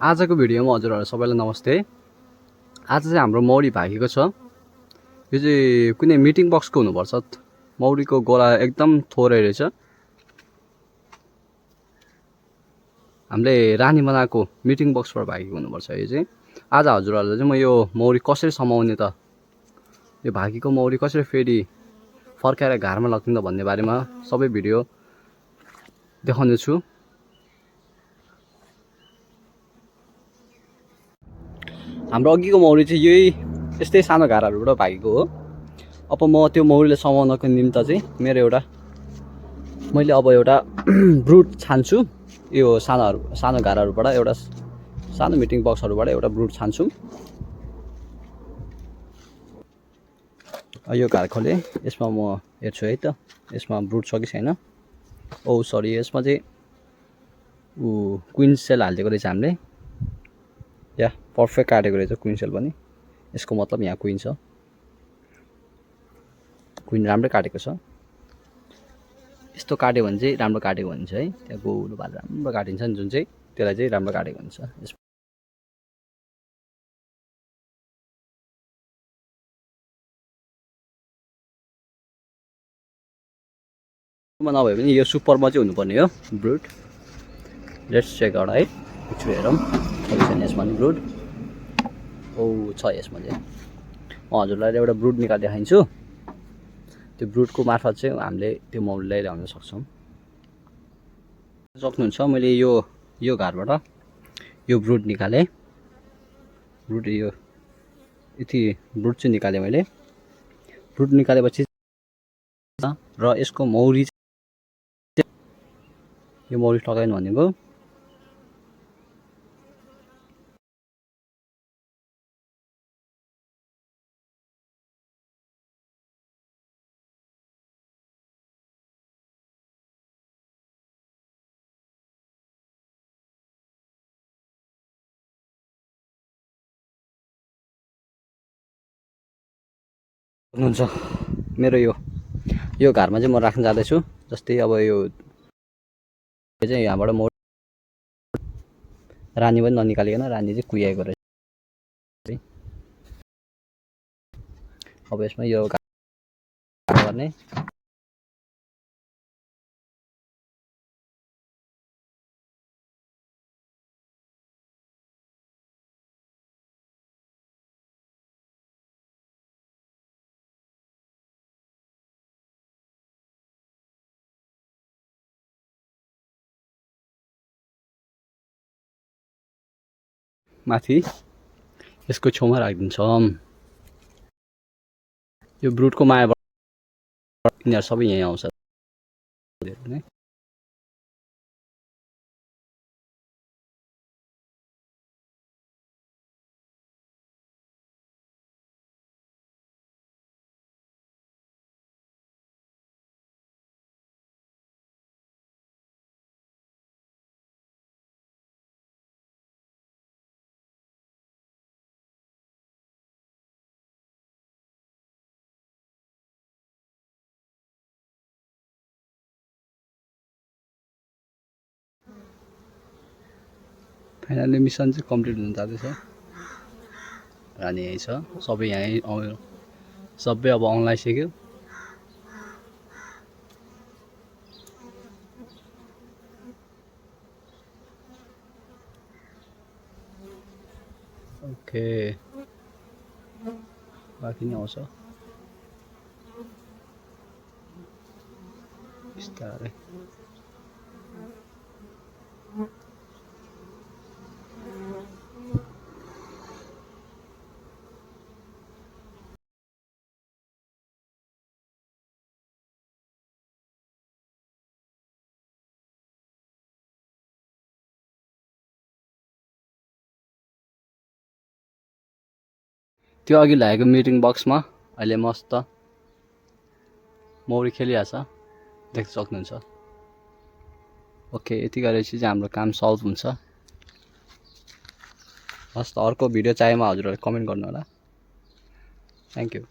आजको भिडियोमा हजुरहरु सबैलाई नमस्ते। आज चाहिँ हाम्रो मौरी भागेको छ। यो चाहिँ कुनै मिटिङ बक्सको हुनुपर्छ। मौरीको गोला एकदम थोरै रहेछ। हामीले रानी बनाएको मिटिङ बक्सबाट भागेको हुनुपर्छ यो चाहिँ। आज हजुरहरुलाई चाहिँ म यो मौरी कसरी समाउने त, यो भागेको मौरी कसरी फेरि फर्काएर घरमा लगिन्छ भन्ने बारेमा सबै भिडियो देखाउने छु। हाम्रो अघिको मौरी चाहिँ यही यस्तै सानो घाराहरूबाट भागेको हो। अब म त्यो मौरीले समाउनको निम्ति चाहिँ मैले अब एउटा ब्रुड छान्छु। यो सानो घाराहरूबाट एउटा सानो मिटिङ बक्सहरूबाट एउटा ब्रुड छान्छु। यो घर खोले, यसमा म हेर्छु है त यसमा ब्रुड छ कि छैन। ओ सरी, यसमा चाहिँ क्वीन सेल हालिदिएको रहेछ हामीले। या पर्फेक्ट काटेको रहेछ क्वीन सेल पनि। यसको मतलब यहाँ क्वीन छ, क्वीन राम्रै काटेको छ। यस्तो काट्यो भने चाहिँ राम्रो काटेको हुन्छ है। त्यहाँ गोलो भात राम्रो काटिन्छ नि जुन चाहिँ, त्यसलाई चाहिँ राम्रो काटेको हुन्छ। यसमा नभए पनि यो सुपरमा चाहिँ हुनुपर्ने हो ब्रुड। लेट्स चेक आउट है, एकछिन हेरौँ छैन यसमा नि ब्रुड। ओ छ यसमा चाहिँ। म हजुरलाई एउटा ब्रुड निकालेर देखाइदिन्छु। त्यो ब्रुडको मार्फत चाहिँ हामीले त्यो मौरीलाई ल्याउन सक्छौँ। सक्नुहुन्छ मैले यो घरबाट यो ब्रुड निकालेँ। ब्रुड यो यति ब्रुड चाहिँ निकालेँ मैले। ब्रुड निकालेपछि र यसको मौरी, यो मौरी टकाइनु भनेको हुनुहुन्छ। मेरो यो घरमा चाहिँ म राख्न जाँदैछु। जस्तै अब यो चाहिँ यहाँबाट म रानी पनि ननिकालिकन, रानी चाहिँ कुहिएको रहेछ। अब यसमा यो गर्ने माथि यसको छेउमा राखिदिन्छौँ। यो ब्रुडको मायाबाट यिनीहरू सबै यहीँ आउँछ। फाइनली मिसन चाहिँ कम्प्लिट हुन जाँदैछ। रानी यहीँ छ, सबै यहीँ आउँ, सबै अब आउन लागिसक्यो। ओके, बाँकी नै आउँछ बिस्तारै। त्यो अघि ल्याएको मिटिङ बक्समा अहिले मस्त मौरी खेलिरहेछ, देख्न सक्नुहुन्छ। ओके, यति गरेपछि चाहिँ हाम्रो काम सल्भ हुन्छ। हस् त, अर्को भिडियो चाहिएमा हजुरहरूले कमेन्ट गर्नु होला। Thank you.